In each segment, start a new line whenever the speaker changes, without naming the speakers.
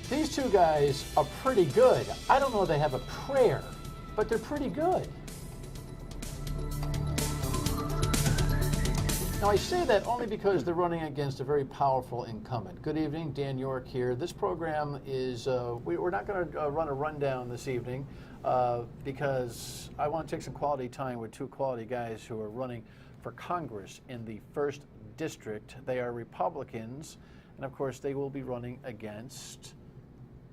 These two guys are pretty good. I don't know if they have a prayer, but they're pretty good. Now, I say that only because they're running against a very powerful incumbent. Good evening, Dan Yorke here. This program is, we're not going to run a rundown this evening because I want to take some quality time with two quality guys who are running for Congress in the 1st District. They are Republicans, and of course, they will be running against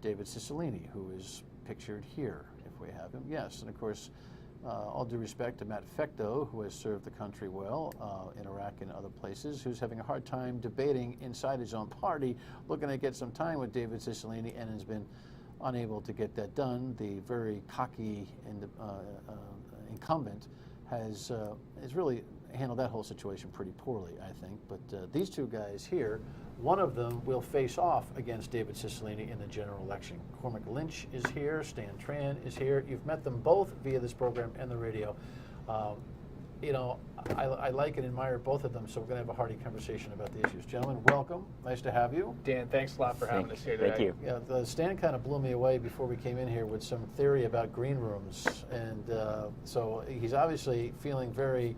David Cicilline, who is pictured here, if we have him. Yes, and of course, all due respect to Matt Fecto, who has served the country well in Iraq and other places, who's having a hard time debating inside his own party, looking to get some time with David Cicilline, and has been unable to get that done. The very cocky incumbent has really handled that whole situation pretty poorly, I think. But these two guys here, one of them will face off against David Cicilline in the general election. Cormac Lynch is here, Stan Tran is here. You've met them both via this program and the radio. I like and admire both of them, so we're going to have a hearty conversation about the issues. Gentlemen, welcome. Nice to have you.
Dan, thanks a lot for having us here today.
Thank you.
Yeah, Stan kind of blew me away before we came in here with some theory about green rooms, and so he's obviously feeling very.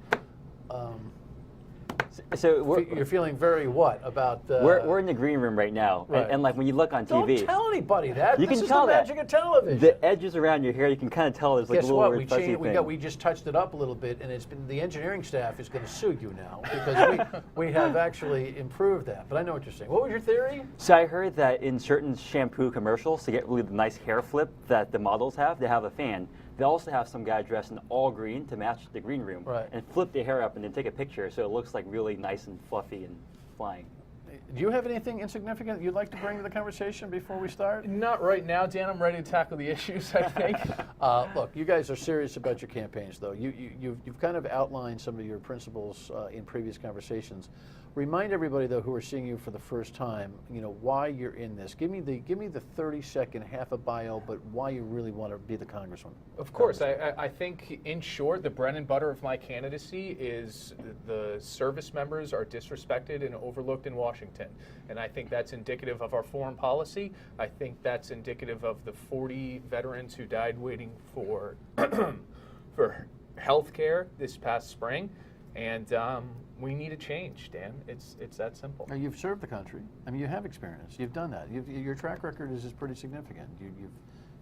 So
you're feeling very what about?
We're in the green room right now,
right.
and like when you look on TV,
don't tell anybody that.
You
this
can
is
tell
the
that
magic of television.
the edges around your hair, you can kind of tell there's like
Guess
a little
what?
fuzzy thing.
We just touched it up a little bit, and it's been the engineering staff is going to sue you now because we have actually improved that. But I know what you're saying. What was your theory?
So I heard that in certain shampoo commercials, to get really the nice hair flip that the models have, they have a fan. They also have some guy dressed in all green to match the green room,
right,
and flip their hair up and then take a picture so it looks like really nice and fluffy and flying.
Do you have anything insignificant you'd like to bring to the conversation before we start?
Not right now, Dan. I'm ready to tackle the issues, I think.
Look, you guys are serious about your campaigns, though. You've kind of outlined some of your principles in previous conversations. Remind everybody, though, who are seeing you for the first time, why you're in this. Give me the 30-second, half a bio, but why you really want to be the congressman.
Of course. I think, in short, the bread and butter of my candidacy is the service members are disrespected and overlooked in Washington. And I think that's indicative of our foreign policy. I think that's indicative of the 40 veterans who died waiting for for health care this past spring. And we need a change, Dan. It's that simple.
Now, you've served the country. I mean, you have experience. You've done that. Your track record is pretty significant.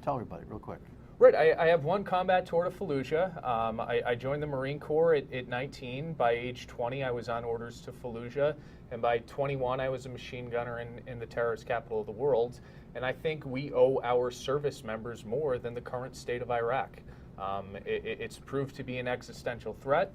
Tell everybody real quick.
Right. I have one combat tour to Fallujah. I joined the Marine Corps at 19. By age 20, I was on orders to Fallujah. And by 21, I was a machine gunner in the terrorist capital of the world. And I think we owe our service members more than the current state of Iraq. It's proved to be an existential threat.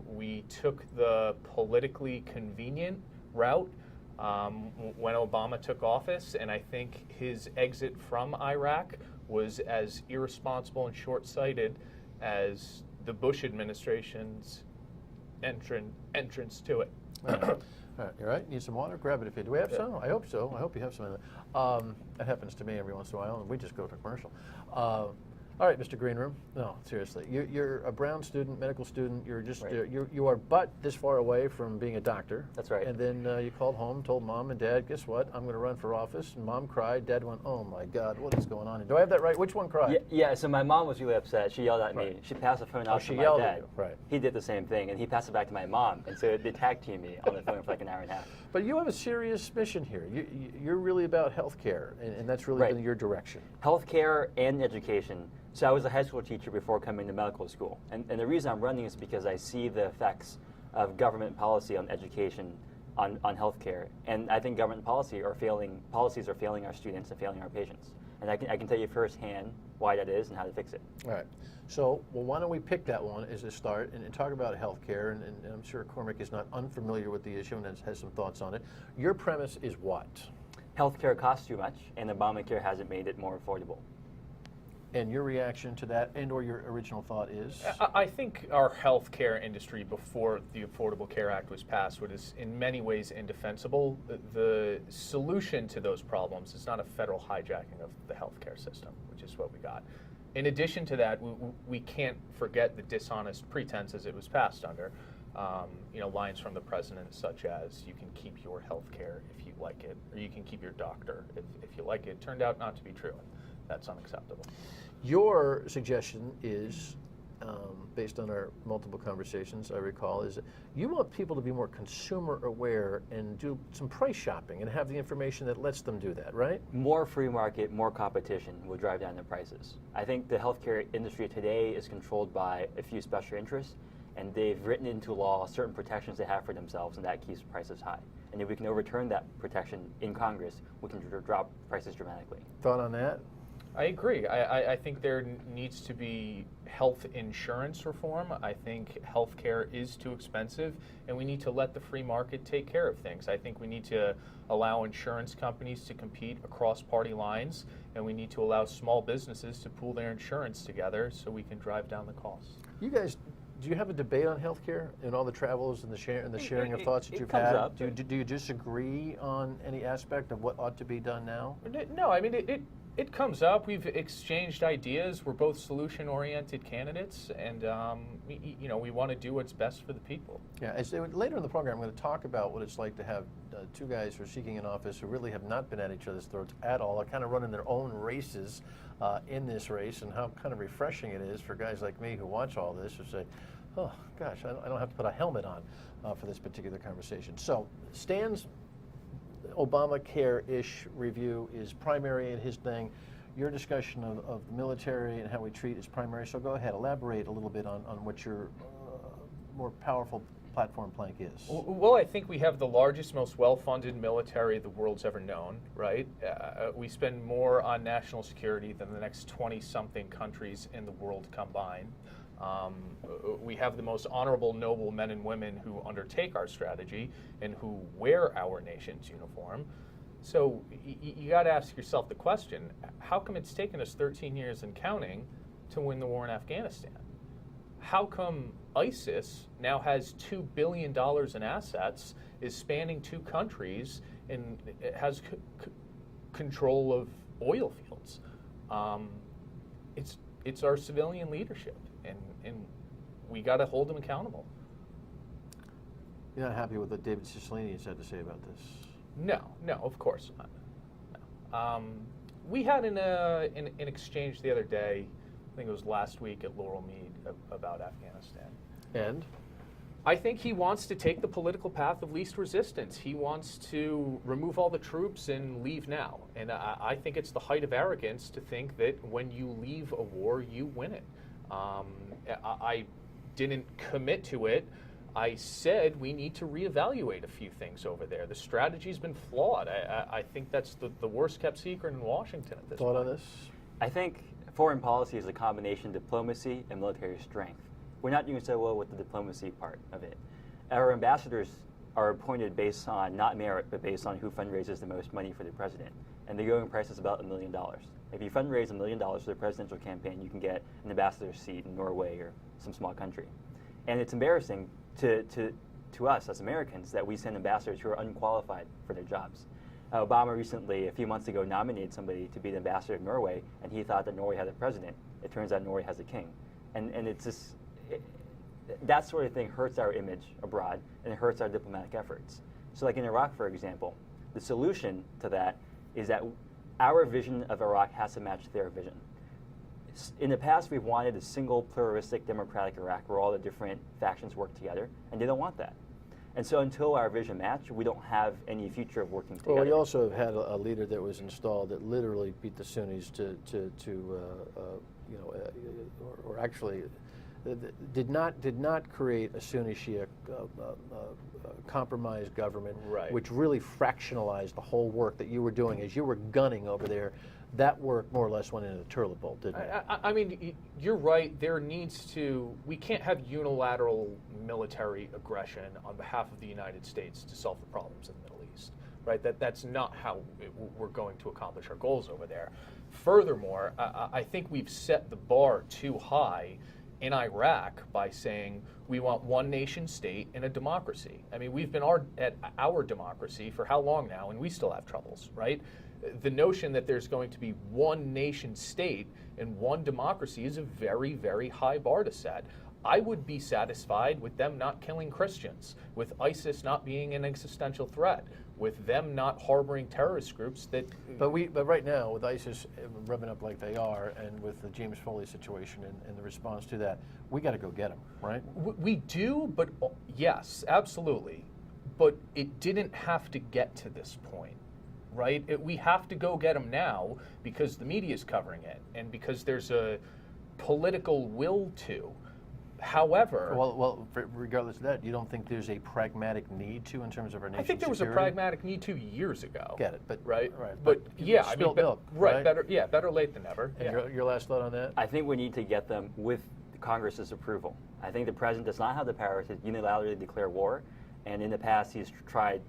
We took the politically convenient route when Obama took office, and I think his exit from Iraq was as irresponsible and short-sighted as the Bush administration's entrance to it.
All right, you all right? Need some water? Grab it if you do. We have some? I hope so. I hope you have some of that. That happens to me every once in a while, and we just go to a commercial. All right, Mr. Greenroom. No, seriously. You're a Brown student, medical student. You're just
right.
You are but this far away from being a doctor.
That's right.
And then you called home, told Mom and Dad, guess what? I'm going to run for office. And Mom cried. Dad went, oh my God, what is going on? Do I have that right? Which one cried?
Yeah. So my mom was really upset. She yelled at me. She passed the phone out to my
yelled
dad.
at you. Right.
He did the same thing, and he passed it back to my mom. And so they tag teamed me on the phone for like an hour and a half.
But you have a serious mission here. You're really about healthcare, and that's really been your direction.
Healthcare and education. So I was a high school teacher before coming to medical school. And the reason I'm running is because I see the effects of government policy on education, on healthcare. And I think government policies are failing our students and failing our patients. And I can tell you firsthand why that is and how to fix it.
All right. So, well, why don't we pick that one as a start and talk about healthcare, and I'm sure Cormac is not unfamiliar with the issue and has some thoughts on it. Your premise is what?
Healthcare costs too much, and Obamacare hasn't made it more affordable.
And your reaction to that and or your original thought is?
I think our healthcare industry before the Affordable Care Act was passed was in many ways indefensible. The solution to those problems is not a federal hijacking of the healthcare system, which is what we got. In addition to that, we can't forget the dishonest pretenses it was passed under. lines from the president such as "You can keep your health care if you like it," or "You can keep your doctor if you like it," turned out not to be true. That's unacceptable.
Your suggestion is, based on our multiple conversations, I recall, is that you want people to be more consumer aware and do some price shopping and have the information that lets them do that, right?
More free market, more competition will drive down the prices. I think the healthcare industry today is controlled by a few special interests, and they've written into law certain protections they have for themselves, and that keeps prices high. And if we can overturn that protection in Congress, we can drop prices dramatically.
Thought on that?
I agree. I think there needs to be health insurance reform. I think healthcare is too expensive, and we need to let the free market take care of things. I think we need to allow insurance companies to compete across party lines, and we need to allow small businesses to pool their insurance together so we can drive down the costs.
You guys, do you have a debate on healthcare and all the travels and the sharing of thoughts that
it
you've
comes
had?
up.
Do you disagree on any aspect of what ought to be done now?
No, I mean, it comes up. We've exchanged ideas. We're both solution-oriented candidates, and we want to do what's best for the people.
Yeah, later in the program, I'm going to talk about what it's like to have two guys who are seeking an office who really have not been at each other's throats at all, are kind of running their own races in this race, and how kind of refreshing it is for guys like me who watch all this to say, oh, gosh, I don't have to put a helmet on for this particular conversation. So, Stan's Obamacare-ish review is primary in his thing. Your discussion of the military and how we treat is primary. So go ahead, elaborate a little bit on what your more powerful platform plank is.
Well, I think we have the largest, most well-funded military the world's ever known, right? We spend more on national security than the next 20-something countries in the world combined. We have the most honorable, noble men and women who undertake our strategy and who wear our nation's uniform. So you got to ask yourself the question, how come it's taken us 13 years and counting to win the war in Afghanistan? How come ISIS now has $2 billion in assets, is spanning 2 countries, and has control of oil fields? It's our civilian leadership, and we got to hold them accountable.
You're not happy with what David Cicilline has had to say about this?
No, of course not. No. We had an exchange the other day, I think it was last week at Laurel Mead, about Afghanistan.
And?
I think he wants to take the political path of least resistance. He wants to remove all the troops and leave now. And I think it's the height of arrogance to think that when you leave a war, you win it. I didn't commit to it. I said we need to reevaluate a few things over there. The strategy's been flawed. I think that's the worst kept secret in Washington at this point.
Thought on this?
I think foreign policy is a combination of diplomacy and military strength. We're not doing so well with the diplomacy part of it. Our ambassadors are appointed based on not merit, but based on who fundraises the most money for the president. And the going price is about $1 million. If you fundraise $1 million for the presidential campaign, you can get an ambassador's seat in Norway or some small country. And it's embarrassing to us as Americans that we send ambassadors who are unqualified for their jobs. Obama recently, a few months ago, nominated somebody to be the ambassador of Norway, and he thought that Norway had a president. It turns out Norway has a king. And it's just, that sort of thing hurts our image abroad, and it hurts our diplomatic efforts. So like in Iraq, for example, the solution to that is that our vision of Iraq has to match their vision. In the past, we've wanted a single pluralistic democratic Iraq where all the different factions work together, and they don't want that. And so until our vision match, we don't have any future of working together.
Well, we also have had a leader that was installed that literally beat the Sunnis or actually did not create a Sunni-Shia compromised government,
Right.
which really fractionalized the whole work that you were doing as you were gunning over there. That work more or less went into the toilet bowl, didn't it?
I mean, you're right. We can't have unilateral military aggression on behalf of the United States to solve the problems in the Middle East, right? That's not how we're going to accomplish our goals over there. Furthermore, I think we've set the bar too high in Iraq by saying we want one nation state and a democracy. I mean, we've been at our democracy for how long now, and we still have troubles, right? The notion that there's going to be one nation state and one democracy is a very, very high bar to set. I would be satisfied with them not killing Christians, with ISIS not being an existential threat, with them not harboring terrorist groups that.
But right now, with ISIS rubbing up like they are, and with the James Foley situation and the response to that, we got to go get them, right?
We do, but yes, absolutely. But it didn't have to get to this point, right? We have to go get them now because the media is covering it and because there's a political will to. However,
well, regardless of that, you don't think there's a pragmatic need to in terms of our nation's
I think there was
security?
a pragmatic need to years ago.
Get it, but
right.
But
yeah,
spilled milk,
right? Better late than never.
And
Yeah.
your last thought on that?
I think we need to get them with Congress's approval. I think the president does not have the power to unilaterally declare war, and in the past he's tried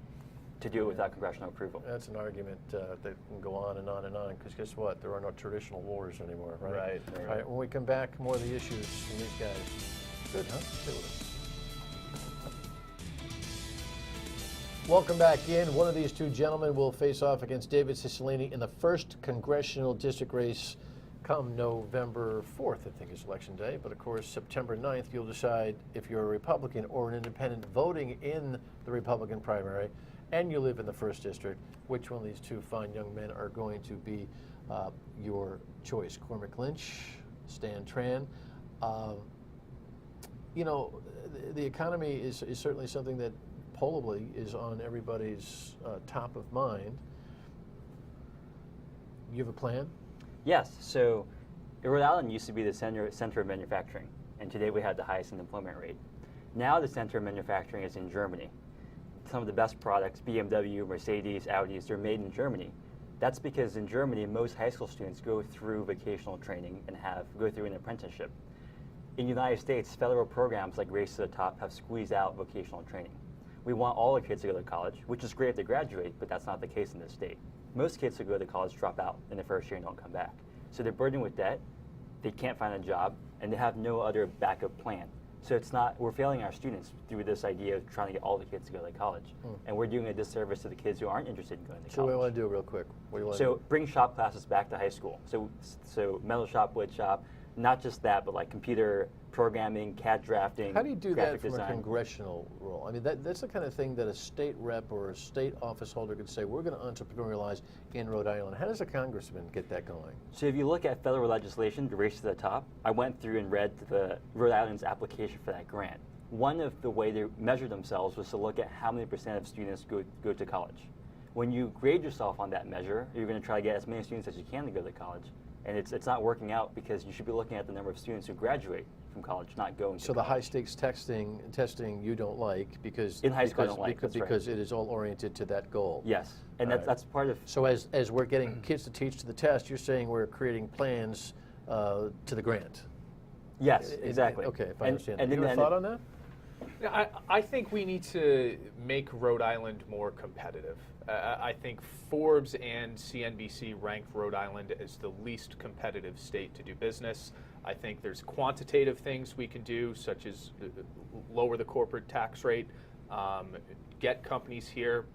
to do it without congressional approval.
That's an argument that can go on and on and on, because guess what? There are no traditional wars anymore, right?
Right.
All right, when we come back, more of the issues from these guys. Good, huh? Stay with us. Welcome back in. One of these two gentlemen will face off against David Cicilline in the first congressional district race come November 4th, I think is election day. But of course, September 9th, you'll decide if you're a Republican or an independent voting in the Republican primary, and you live in the first district, which one of these two fine young men are going to be your choice. Cormac Lynch, Stan Tran. You know, the economy is certainly something that pollably is on everybody's top of mind. You have a plan?
Yes. So Rhode Island used to be the center of manufacturing, and today we have the highest unemployment rate. Now the center of manufacturing is in Germany. Some of the best products, BMW, Mercedes, Audis, they're made in Germany. That's because in Germany, most high school students go through vocational training and go through an apprenticeship. In the United States, federal programs like Race to the Top have squeezed out vocational training. We want all the kids to go to college, which is great if they graduate, but that's not the case in this state. Most kids who go to college drop out in the first year and don't come back. So they're burdened with debt, they can't find a job, and they have no other backup plan. So we're failing our students through this idea of trying to get all the kids to go to college. And we're doing a disservice to the kids who aren't interested in going to college.
So what do you want to do real quick? What do you want to do?
Bring shop classes back to high school. So metal shop, wood shop, not just that, but like computer programming, CAD drafting,
How do you do that
graphic
from
design.
a congressional role? I mean, that's the kind of thing that a state rep or a state office holder could say, we're going to entrepreneurialize in Rhode Island. How does a congressman get that going?
So if you look at federal legislation, the Race to the Top, I went through and read the Rhode Island's application for that grant. One of the way they measured themselves was to look at how many % of students go to college. When you grade yourself on that measure, you're going to try to get as many students as you can to go to college. And it's not working out because you should be looking at the number of students who graduate from college, not going to
So the
college.
high stakes testing you don't like because
In high school I don't like, that's right.
because it is all oriented to that goal.
Yes, and
All right.
that's part of.
So as we're getting kids to teach to the test, you're saying we're creating plans to the grant.
Yes, exactly.
Okay, if I understand.
And
You have a thought on that?
I think we need to make Rhode Island more competitive. I think Forbes and CNBC rank Rhode Island as the least competitive state to do business. I think there's quantitative things we can do, such as lower the corporate tax rate, get companies here,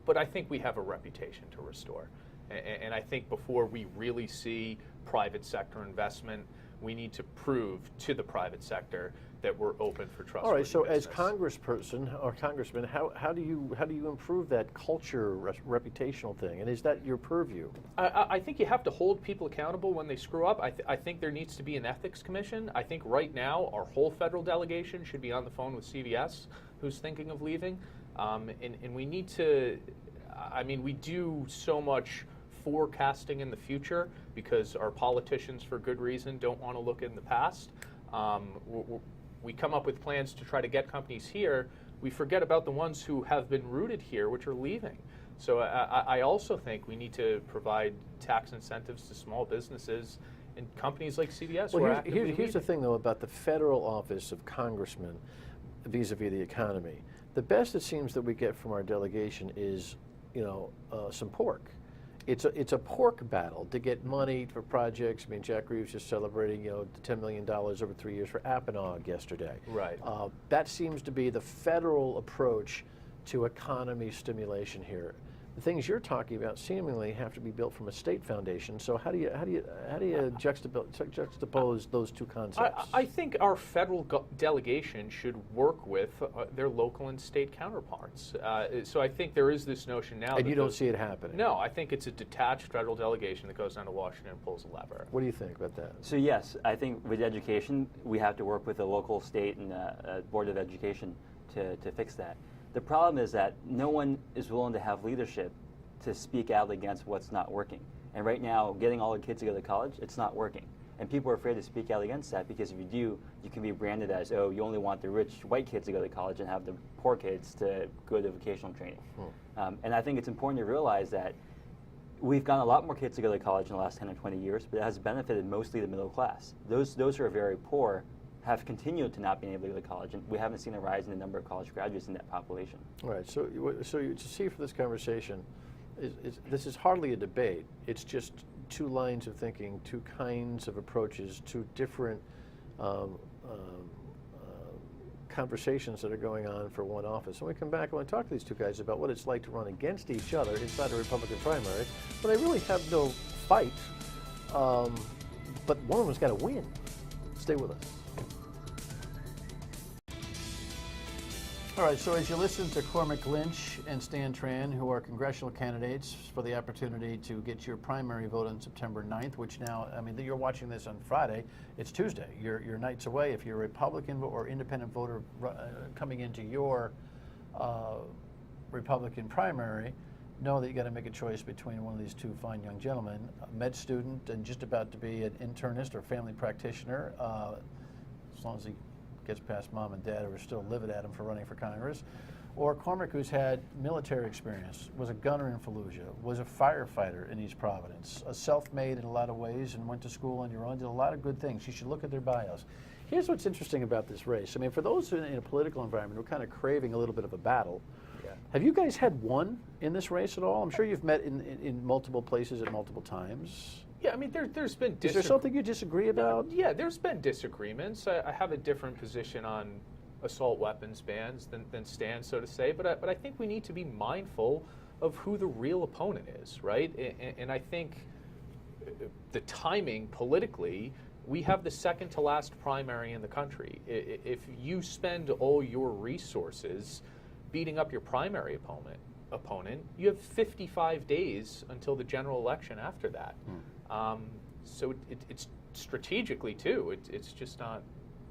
but I think we have a reputation to restore. And I think before we really see private sector investment, we need to prove to the private sector that we're open for trustworthy
All right. So
business.
as congressperson or congressman, how do you improve that culture reputational thing? And is that your purview?
I think you have to hold people accountable when they screw up. I think there needs to be an ethics commission. I think right now our whole federal delegation should be on the phone with CVS, who's thinking of leaving. And we need to, I mean, we do so much forecasting in the future because our politicians, for good reason, don't want to look in the past. We come up with plans to try to get companies here. We forget about the ones who have been rooted here, which are leaving. So I also think we need to provide tax incentives to small businesses and companies like CVS.
Well, here's the thing, though, about the federal office of congressman vis-a-vis the economy. The best it seems that we get from our delegation is, some pork. It's a pork battle to get money for projects. I mean, Jack Reeves just celebrating, $10 million over 3 years for Appanog yesterday.
Right.
That seems to be the federal approach to economy stimulation here. the things you're talking about seemingly have to be built from a state foundation. So how do you juxtapose those two concepts?
I think our federal delegation should work with their local and state counterparts. So I think there is this notion now.
And you don't see it happening?
No, I think it's a detached federal delegation that goes down to Washington and pulls a lever.
What do you think about that?
So yes, I think with education, we have to work with the local, state, and Board of Education to fix that. The problem is that no one is willing to have leadership to speak out against what's not working. And right now, getting all the kids to go to college, it's not working. And people are afraid to speak out against that because if you do, you can be branded as, oh, you only want the rich white kids to go to college and have the poor kids to go to vocational training. And I think it's important to realize that we've gotten a lot more kids to go to college in the last 10 or 20 years, but it has benefited mostly the middle class. Those who are very poor have continued to not be able to go to college, and we haven't seen a rise in the number of college graduates in that population.
All right, so you to see for this conversation, this is hardly a debate. It's just two lines of thinking, two kinds of approaches, two different conversations that are going on for one office. When we come back, I want to talk to these two guys about what it's like to run against each other inside a Republican primary, but they really have no fight, but one of them's got to win. Stay with us. All right, so as you listen to Cormac Lynch and Stan Tran, who are congressional candidates for the opportunity to get your primary vote on September 9th, which now, I mean, you're watching this on Friday, it's Tuesday. You're nights away. If you're a Republican or independent voter coming into your Republican primary, know that you got to make a choice between one of these two fine young gentlemen, a med student and just about to be an internist or family practitioner, as long as he gets past mom and dad who are still livid at him for running for Congress, or Cormac, who's had military experience, was a gunner in Fallujah, was a firefighter in East Providence, a self-made in a lot of ways and went to school on your own, did a lot of good things. You should look at their bios. Here's what's interesting about this race. I mean, for those in a political environment who are kind of craving a little bit of a battle, have you guys had one in this race at all? I'm sure you've met in multiple places at multiple times.
Yeah, I mean, there's been
Is there something you disagree about?
Yeah, there's been disagreements. I have a different position on assault weapons bans than Stan, so to say, but I think we need to be mindful of who the real opponent is, right? And I think the timing politically, we have the second to last primary in the country. If you spend all your resources beating up your primary opponent, you have 55 days until the general election after that. So it's strategically too. It's just not.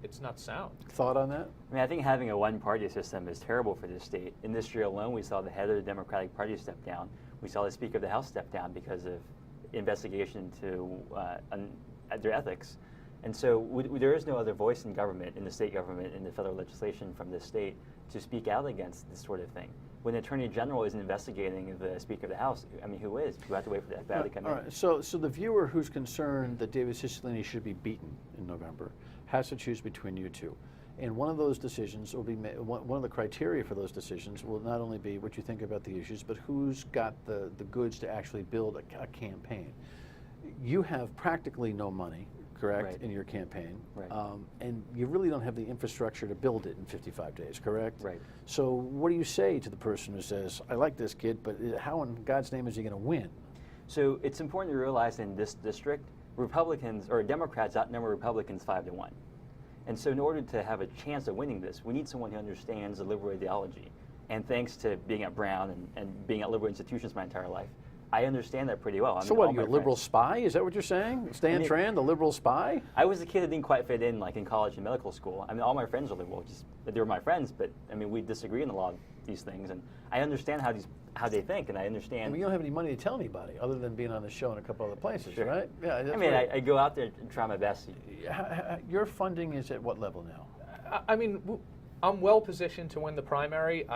It's not sound.
Thought on that?
I mean, I think having a one-party system is terrible for this state. In this year alone, we saw the head of the Democratic Party step down. We saw the Speaker of the House step down because of investigation into their ethics. And so there is no other voice in government, in the state government, in the federal legislation from this state to speak out against this sort of thing. When the Attorney General isn't investigating the Speaker of the House, I mean, who is? You have to wait for the FBI to come in.
All right. So the viewer who's concerned that David Cicilline should be beaten in November has to choose between you two. And one of those decisions will be one of the criteria for those decisions will not only be what you think about the issues, but who's got the goods to actually build a campaign. You have practically no money, correct,
right,
in your campaign,
right,
and you really don't have the infrastructure to build it in 55 days, correct?
Right.
So what do you say to the person who says, I like this kid, but how in God's name is he going to win?
So it's important to realize in this district, Republicans or Democrats outnumber Republicans 5-1. And so in order to have a chance of winning this, we need someone who understands the liberal ideology. And thanks to being at Brown and being at liberal institutions my entire life, I understand that pretty well.
So what, are you a liberal spy? Is that what you're saying? Stan Tran, the liberal spy?
I was a kid that didn't quite fit in, like in college and medical school. I mean, all my friends are liberal, just they were my friends, but I mean, we disagree on a lot of these things, and I understand how they think, and I understand.
I mean, you don't have any money to tell anybody other than being on the show in a couple other places,
sure,
right? Yeah.
I mean, I go out there and try my best.
Your funding is at what level now?
I mean, I'm well positioned to win the primary.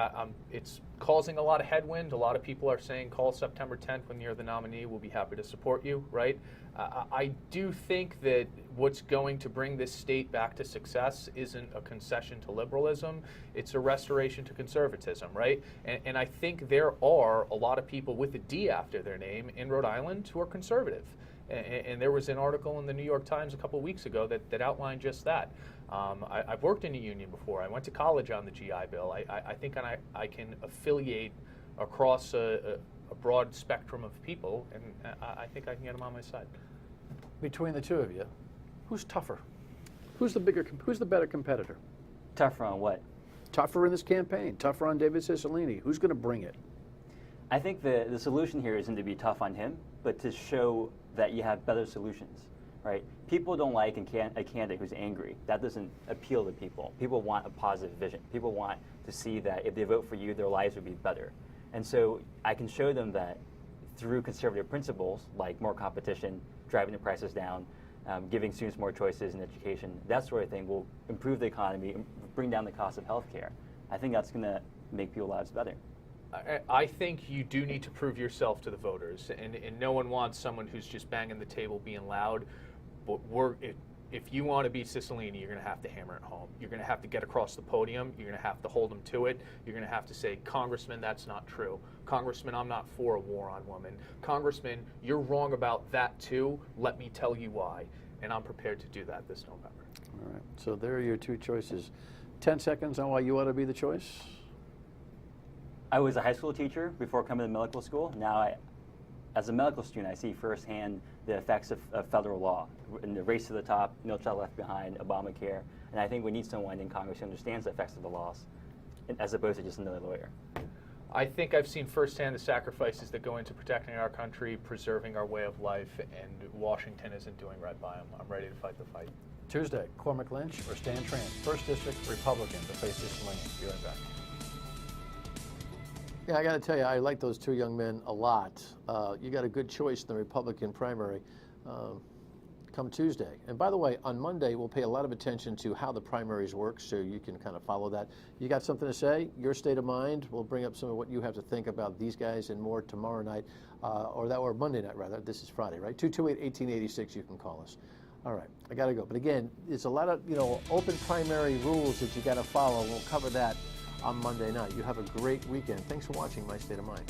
It's causing a lot of headwind. A lot of people are saying call September 10th when you're the nominee. We'll be happy to support you, right? I do think that what's going to bring this state back to success isn't a concession to liberalism. It's a restoration to conservatism, right? And I think there are a lot of people with a D after their name in Rhode Island who are conservative. And there was an article in the New York Times a couple weeks ago that outlined just that. I've worked in a union before. I went to college on the GI Bill. I think I can affiliate across a a broad spectrum of people, and I think I can get them on my side.
Between the two of you, who's tougher? Who's the better competitor?
Tougher on what?
Tougher in this campaign, tougher on David Cicilline. Who's going to bring it?
I think the solution here isn't to be tough on him, but to show that you have better solutions, right? People don't like a candidate who's angry. That doesn't appeal to people. People want a positive vision. People want to see that if they vote for you, their lives would be better. And so I can show them that through conservative principles, like more competition, driving the prices down, giving students more choices in education, that sort of thing will improve the economy, bring down the cost of healthcare. I think that's going to make people's lives better.
I think you do need to prove yourself to the voters, and no one wants someone who's just banging the table, being loud. But if you want to beat Cicilline, you're going to have to hammer it home. You're going to have to get across the podium. You're going to have to hold them to it. You're going to have to say, Congressman, that's not true. Congressman, I'm not for a war on women. Congressman, you're wrong about that too. Let me tell you why. And I'm prepared to do that this November.
All right. So there are your two choices. 10 seconds on why you ought to be the choice.
I was a high school teacher before coming to medical school. Now, as a medical student, I see firsthand the effects of federal law. In the race to the top, No Child Left Behind, Obamacare, and I think we need someone in Congress who understands the effects of the laws, as opposed to just another lawyer.
I think I've seen firsthand the sacrifices that go into protecting our country, preserving our way of life, and Washington isn't doing right by them. I'm ready to fight the fight.
Tuesday, Cormac Lynch or Stan Tran, 1st District Republican to face Cicilline. Be right back. Yeah, I got to tell you, I like those two young men a lot. You got a good choice in the Republican primary come Tuesday. And by the way, on Monday, we'll pay a lot of attention to how the primaries work so you can kind of follow that. You got something to say? Your state of mind? We'll bring up some of what you have to think about these guys and more tomorrow night, or Monday night, rather. This is Friday, right? 228-1886, you can call us. All right, I got to go. But again, it's a lot of, open primary rules that you got to follow. We'll cover that on Monday night. You have a great weekend. Thanks for watching My State of Mind.